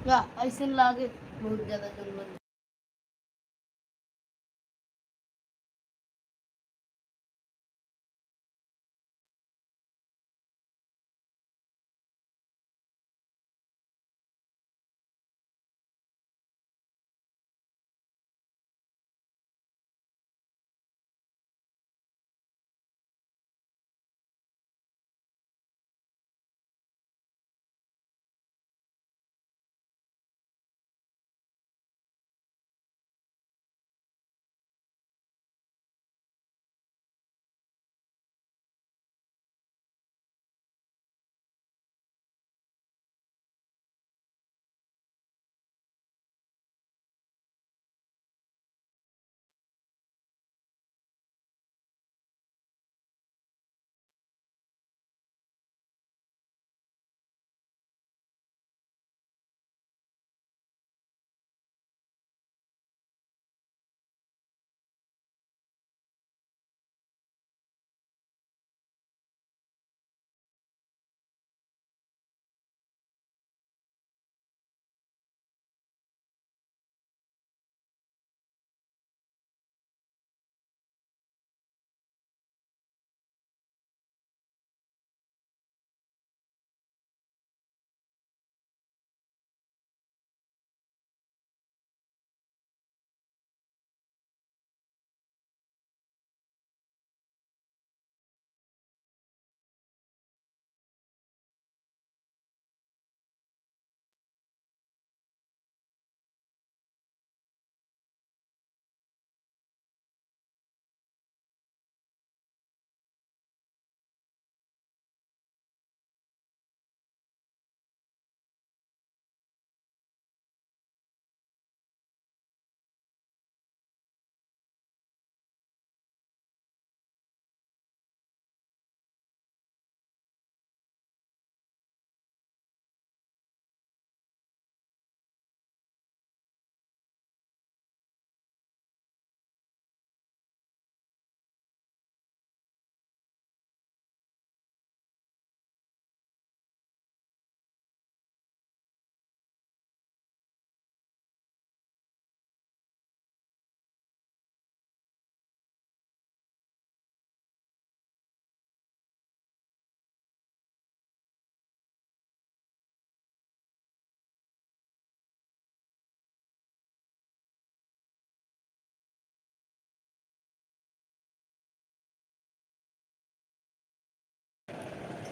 क्या ऐसे लागे बहुत ज्यादा जरूरत।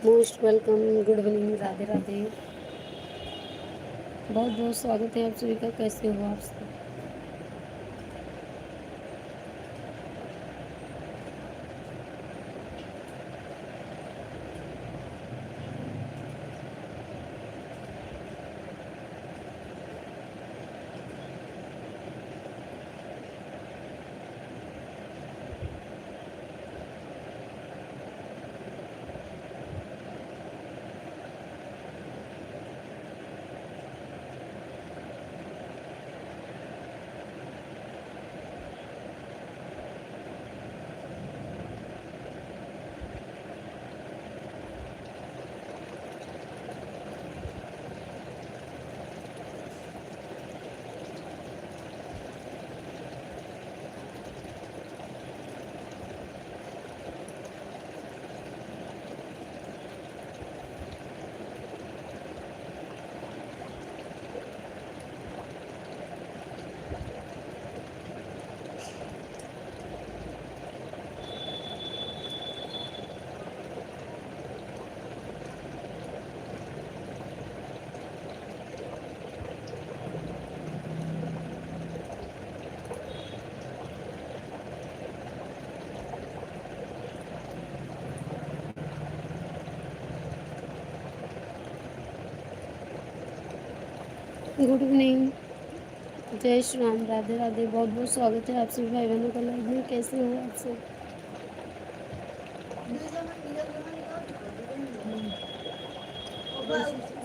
Most welcome, good evening, Radhe Radhe. बहुत बहुत स्वागत है आप सभी का। कैसे हो आप सब? गुड इवनिंग, जय श्री राम, राधे राधे। बहुत बहुत स्वागत है आप सभी भाई बहनों का लाइव में। कैसे हो आप सब?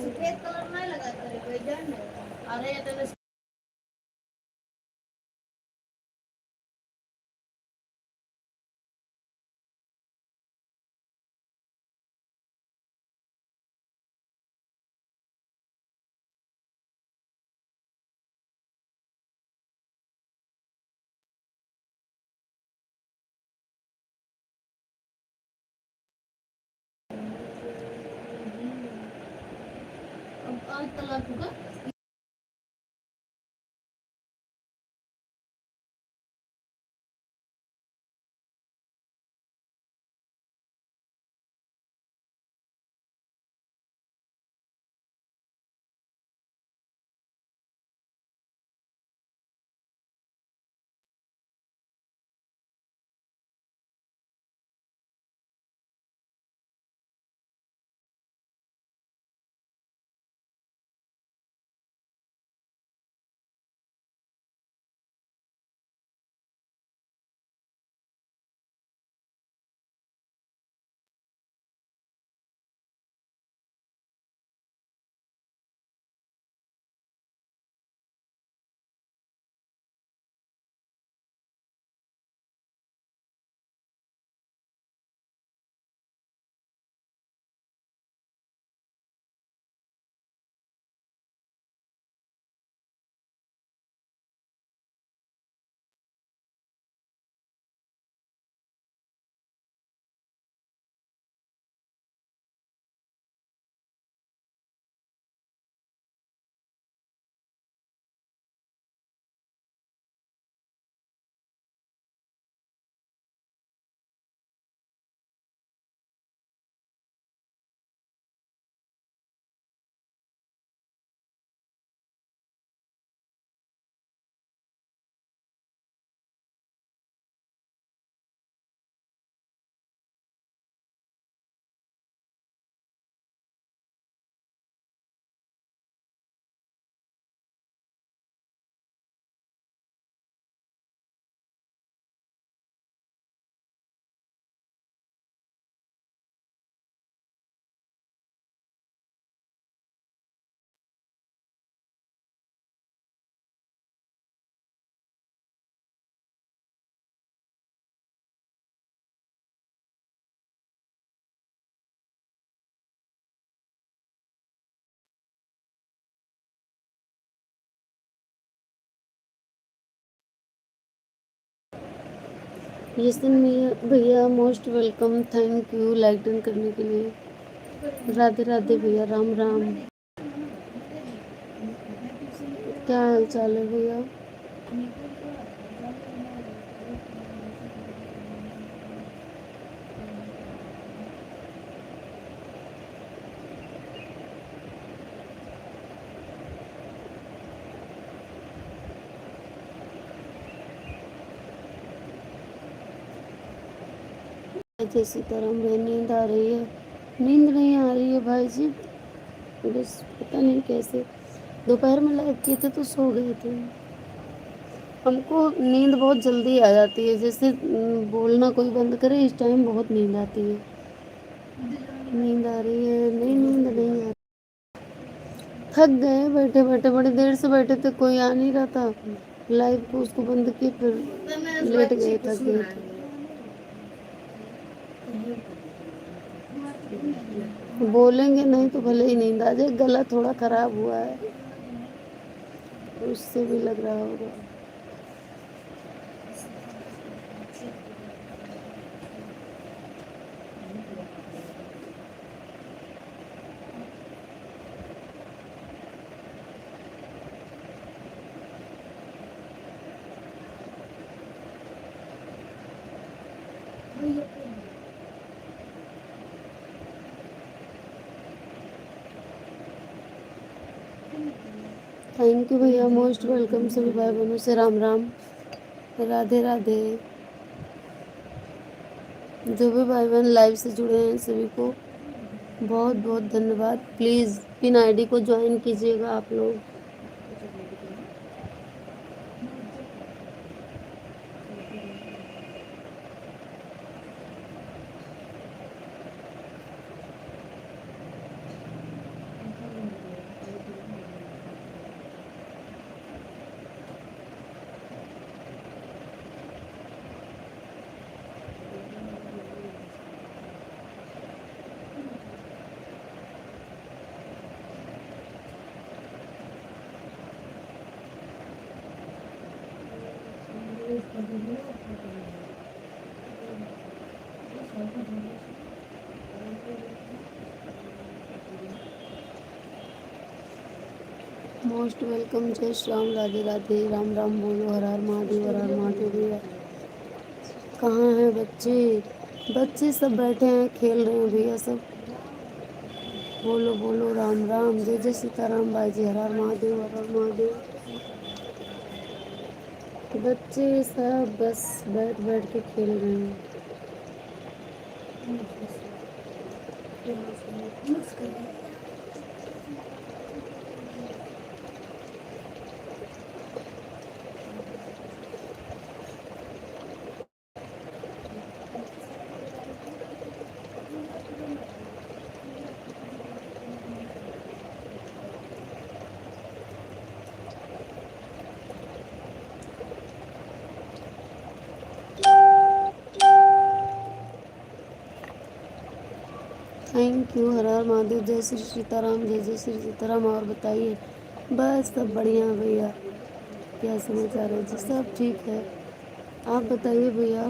सफेद कलर नहीं लगा। अरे यसन भैया most welcome, thank you like done करने के लिए। राधे राधे भैया, राम राम। क्या हाल चाल है भैया? जय सीताराम भैया, नींद आ रही है? नींद नहीं आ रही है भाई जी, बस पता नहीं कैसे दोपहर में लाइव किए थे तो सो गए थे। हमको नींद बहुत जल्दी आ जाती है, जैसे बोलना कोई बंद करे इस टाइम बहुत नींद आती है। नींद आ रही है? नहीं, नींद नहीं आ रही। थक गए बैठे बैठे, बड़ी देर से बैठे थे, कोई आ नहीं रहा था। लाइव को उसको बंद किए, फिर लेट गए, थक गए थे। बोलेंगे नहीं तो भले ही नींद आ जाए, गला थोड़ा खराब हुआ है, उससे भी लग रहा होगा। थैंक यू भैया, मोस्ट वेलकम सभी भाई बहनों से राम राम, राधे राधे। जो भी भाई बहन लाइव से जुड़े हैं सभी को बहुत बहुत धन्यवाद। प्लीज़ पिन आईडी को ज्वाइन कीजिएगा आप लोग। Most welcome. जय श्री राम, राधे राधे, राम राम बोलो, हर हर महादेव, हर हर महादेव। भैया कहाँ हैं बच्चे? बच्चे सब बैठे हैं, खेल रहे हैं भैया सब। बोलो बोलो राम राम, जय जय सीताराम बाई जी, हर हर महादेव, हर हर महादेव। बच्चे सब बस बैठ बैठ के खेल रहे हैं। थैंक यू, हर हर महादेव, जय श्री सीताराम, जय जय श्री सीताराम। और बताइए? बस सब बढ़िया भैया। क्या समाचार है जी? सब ठीक है। आप बताइए भैया,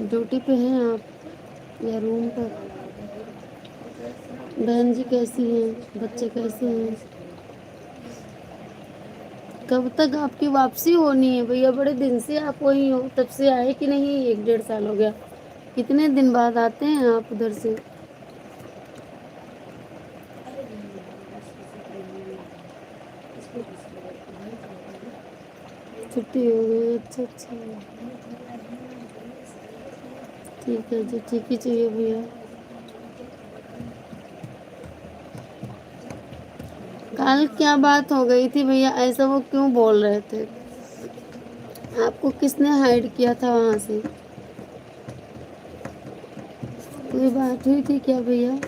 ड्यूटी पे हैं आप या रूम पर? बहन जी कैसी हैं? बच्चे कैसे हैं? कब तक आपकी वापसी होनी है भैया? बड़े दिन से आप वहीं हो, तब से आए कि नहीं? 1 डेढ़ साल हो गया। कितने दिन बाद आते हैं आप उधर से? छुट्टी हो गई? अच्छा अच्छा, ठीक है जी, ठीक ही चाहिए भैया। कल क्या बात हो गई थी भैया? ऐसा वो क्यों बोल रहे थे? आपको किसने हाइड किया था वहाँ से? कोई बात हुई थी क्या भैया?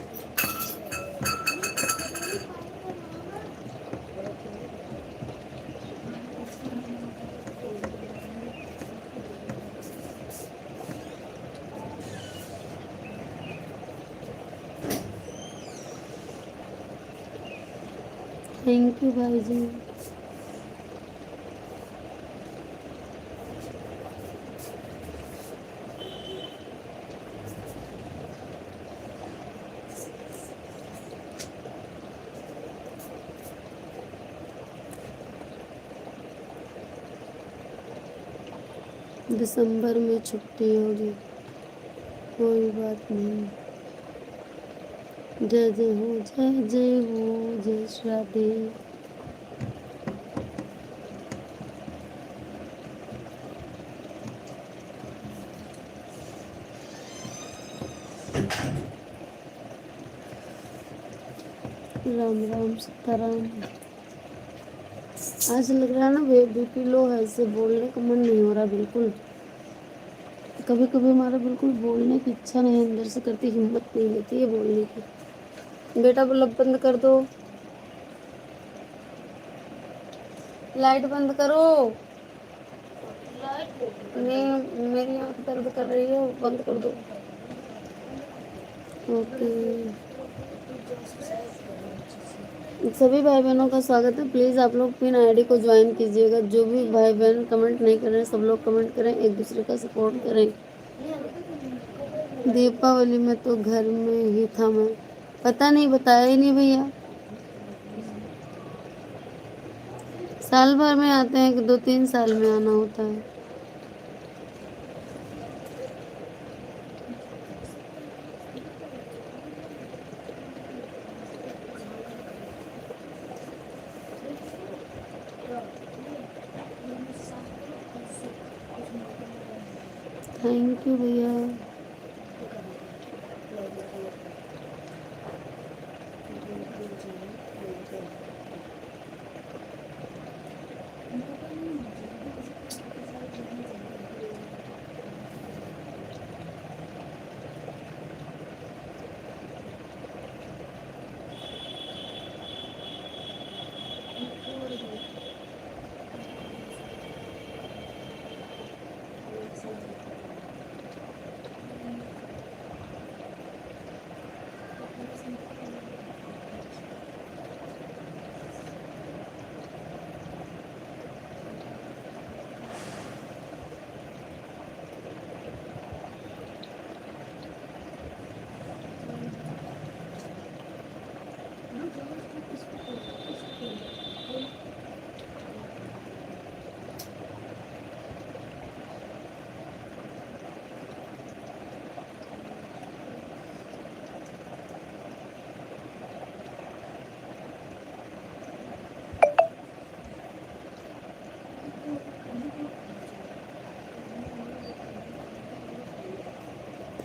थैंक यू भाई जी। दिसंबर में छुट्टी होगी, कोई बात नहीं। जय जय हो, जय जय हो, जय श्री राधे। राम राम सीताराम। आज लग रहा है ना बीपी लो है, इससे बोलने का मन नहीं हो रहा बिल्कुल। कभी कभी हमारा बिल्कुल बोलने की इच्छा नहीं, अंदर से करती, हिम्मत नहीं होती है बोलने की। बेटा बल्ब बंद कर दो, लाइट बंद करो। नहीं, मेरी आँख दर्द कर रही है, बंद कर दो। ओके, सभी भाई बहनों का स्वागत है। प्लीज़ आप लोग पिन आईडी को ज्वाइन कीजिएगा। जो भी भाई बहन कमेंट नहीं कर रहे हैं, सब लोग कमेंट करें, एक दूसरे का सपोर्ट करें। दीपावली में तो घर में ही था मैं। पता नहीं, बताया ही नहीं भैया। साल भर में आते हैं कि 2-3 साल में आना होता है? थैंक यू भैया।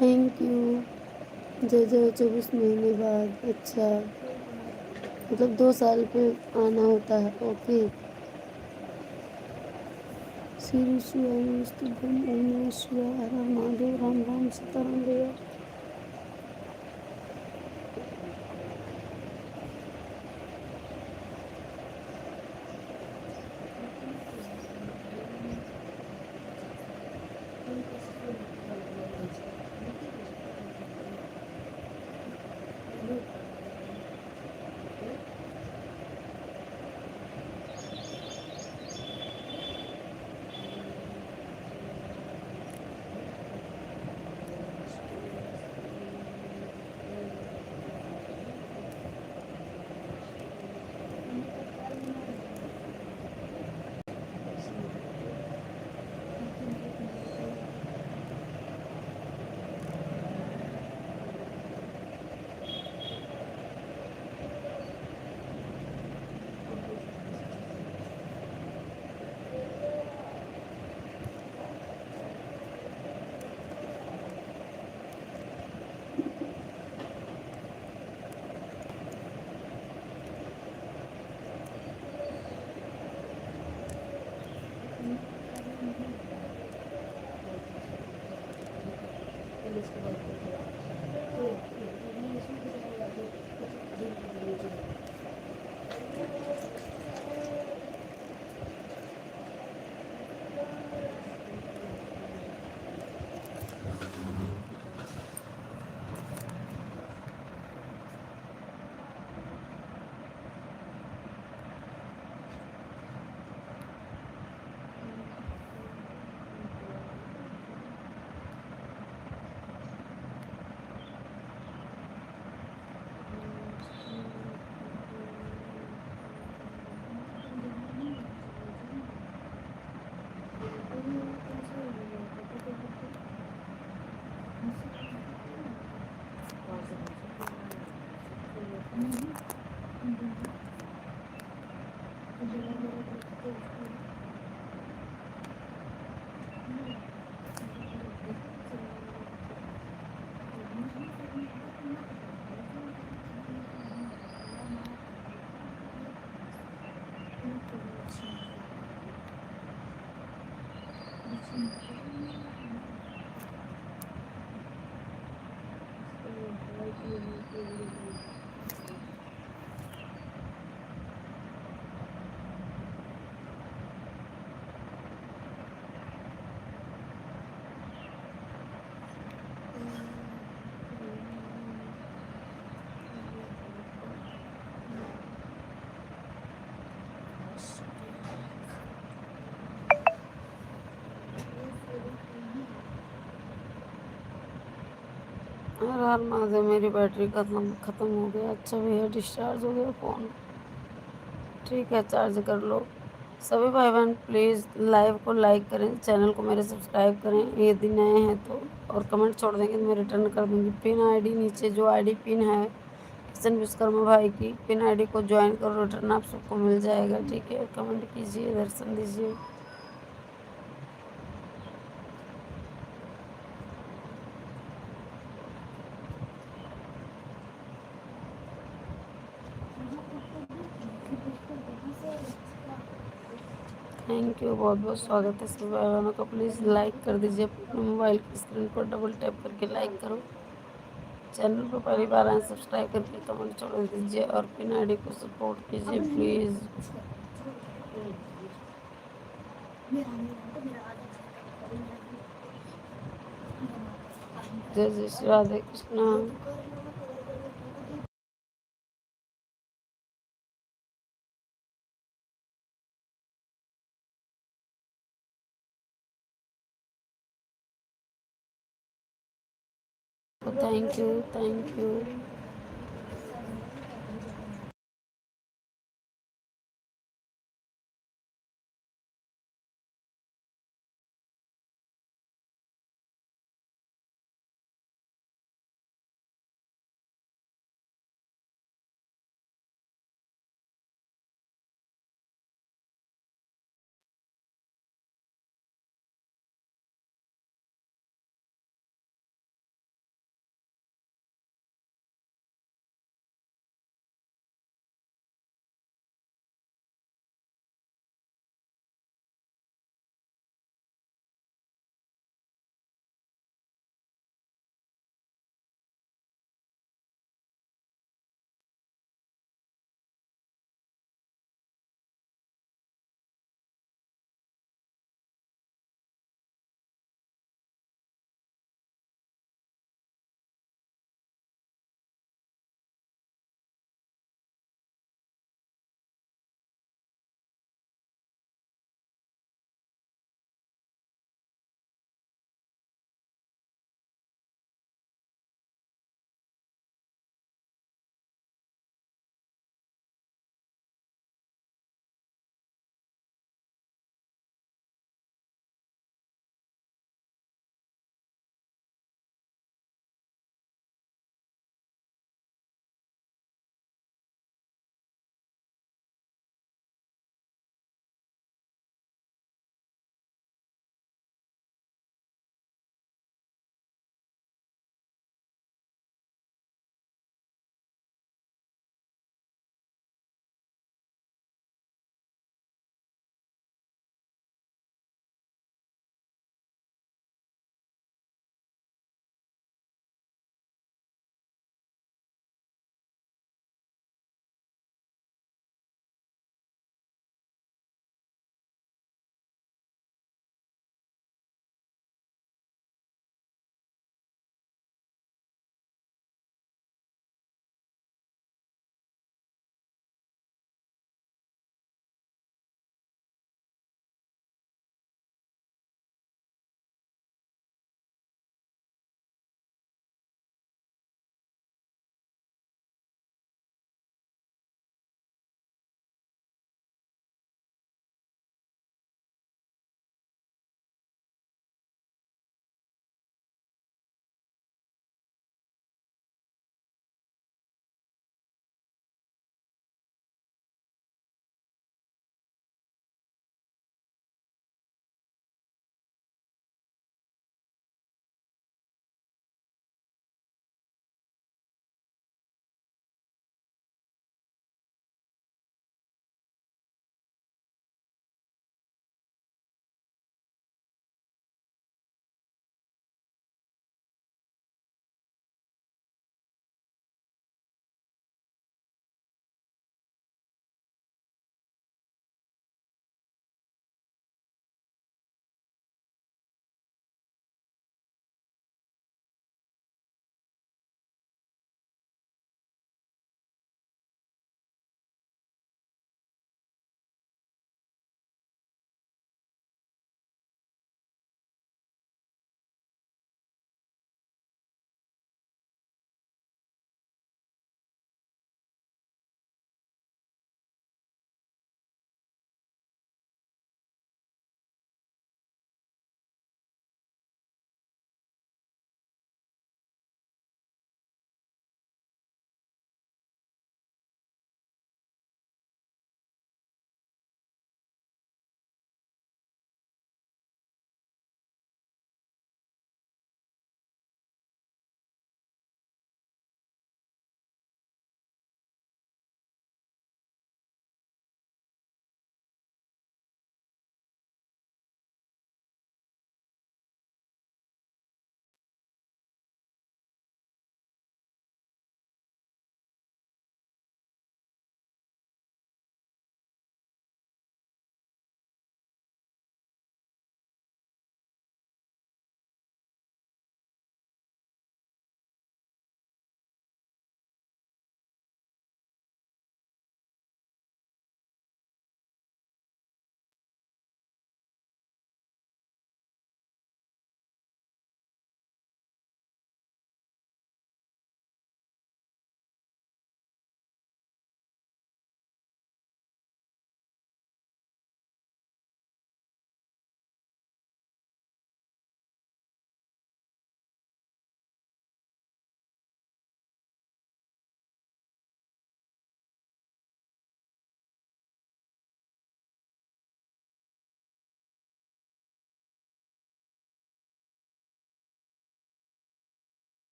Thank you. जय जय 24 महीने बाद। अच्छा, मतलब 2 साल पे आना होता है। ओके। श्री शिवाय नमस्तुभ्यं, ओम नमः शिवाय, हर हर महादेव, राम राम सीताराम भैया। हर हर महादेव, मेरी बैटरी खत्म हो गया। अच्छा भैया, डिस्चार्ज हो गया फ़ोन। ठीक है, चार्ज कर लो। सभी भाई बहन प्लीज़ लाइव को लाइक करें, चैनल को मेरे सब्सक्राइब करें यदि नए हैं तो, और कमेंट छोड़ देंगे तो मैं रिटर्न कर दूँगी। पिन आईडी नीचे जो आईडी पिन है किशन विश्वकर्मा भाई की, पिन आईडी को ज्वाइन करो, रिटर्न आप सबको मिल जाएगा। ठीक है, कमेंट कीजिए, दर्शन दीजिए। थैंक यू, बहुत बहुत स्वागत है सभी भाई बहनों का। प्लीज़ लाइक कर दीजिए, अपने मोबाइल की स्क्रीन पर डबल टैप करके लाइक करो। चैनल पर पहली बार आए सब्सक्राइब करके कमेंट छोड़ दीजिए, और पिन आईडी को सपोर्ट कीजिए प्लीज़। जय जय Shri Radhe Krishna. Thank you, thank you.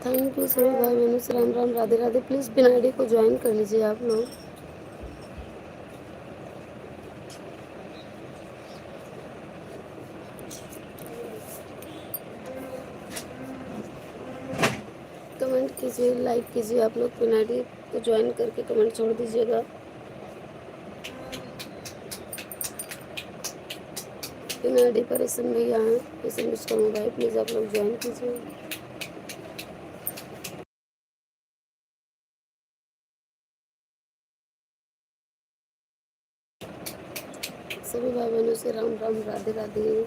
Thank you सभी भाई बहनों से, राम राम, राधे राधे। प्लीज़ बिना आईडी को ज्वाइन कर लीजिए आप लोग। कमेंट कीजिए, लाइक कीजिए आप लोग, बिना आईडी को ज्वाइन करके कमेंट छोड़ दीजिएगा। बिना आईडी पर एसएम भैया हैं, एसएम मिस्टर मोबाइल, प्लीज़ आप लोग ज्वाइन कीजिए। सभी भाई बहनों से राम राम, राधे राधे।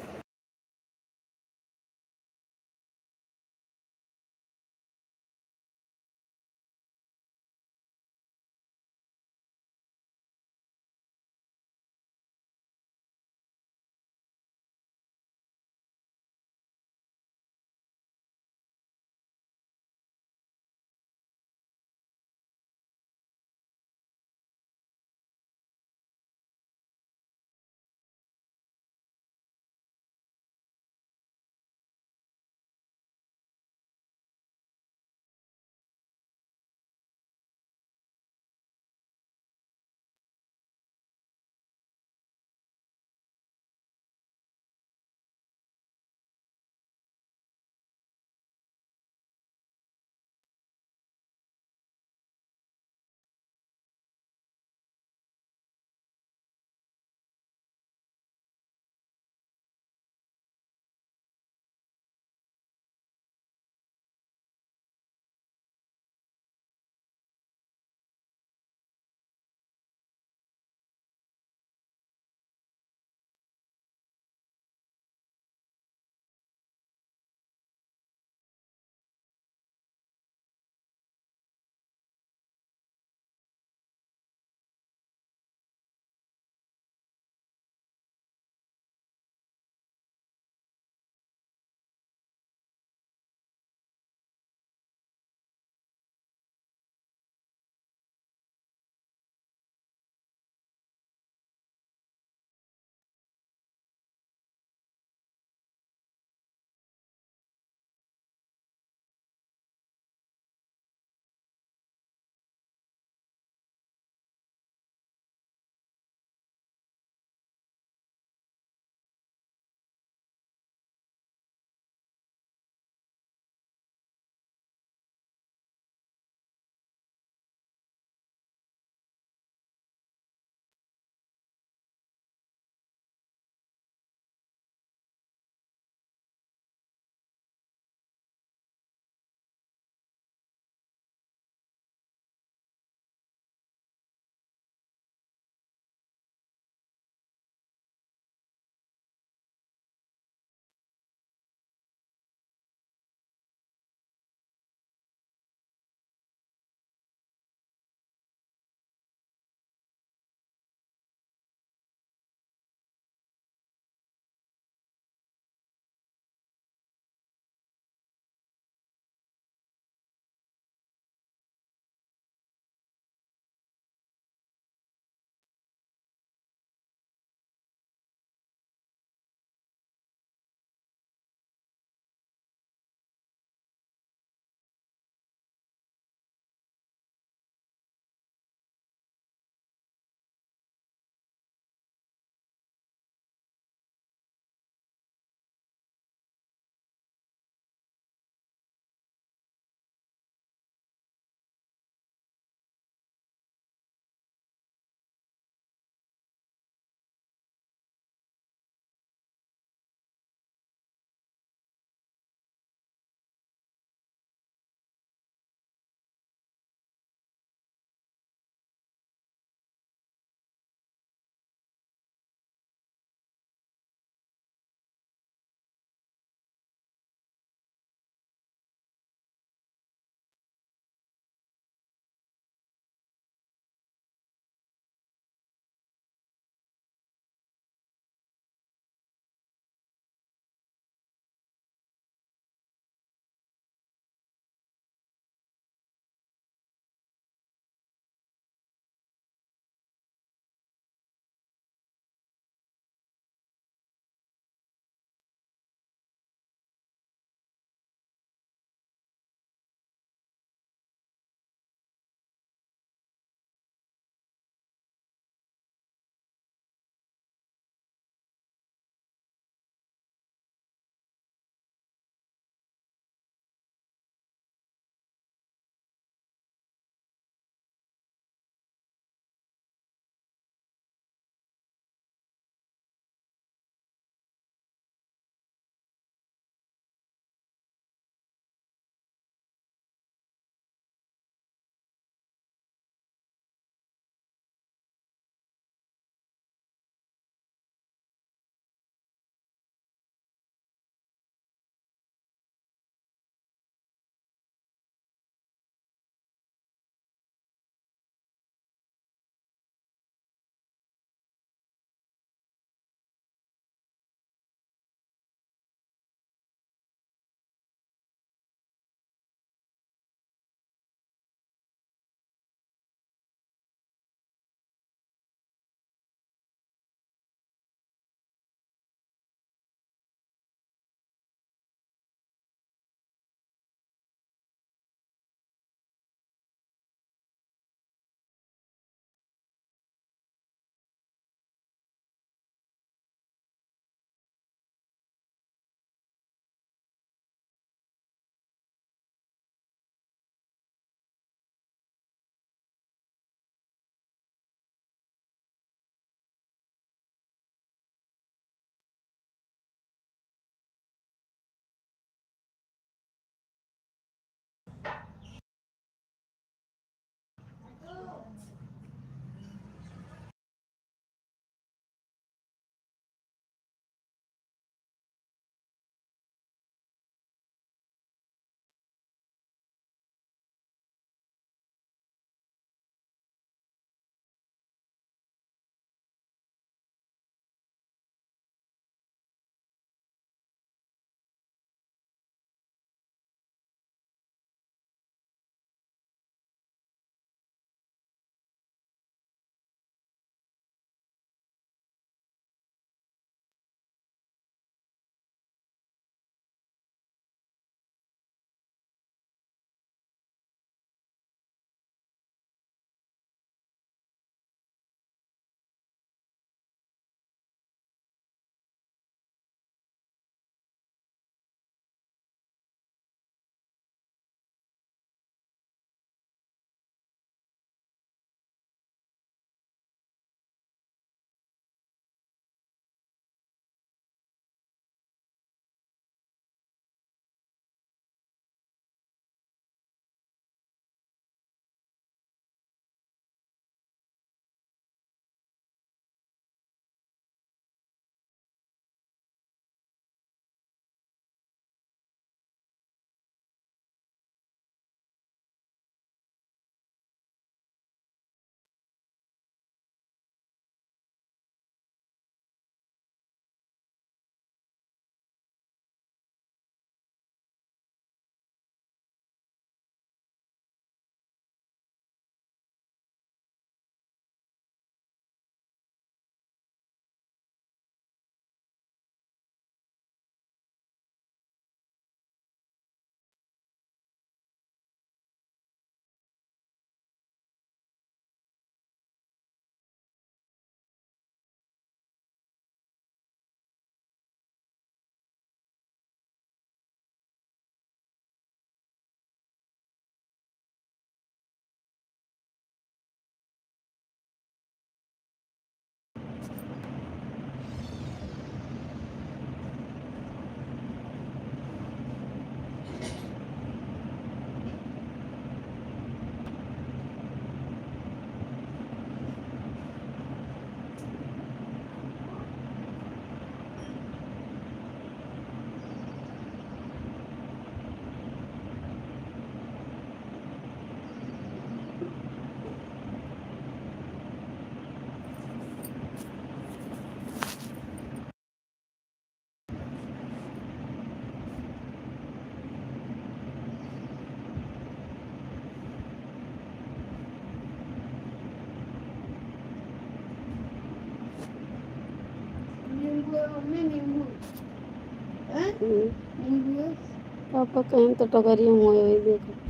पापा कहीं तो टकरिया हुए देखो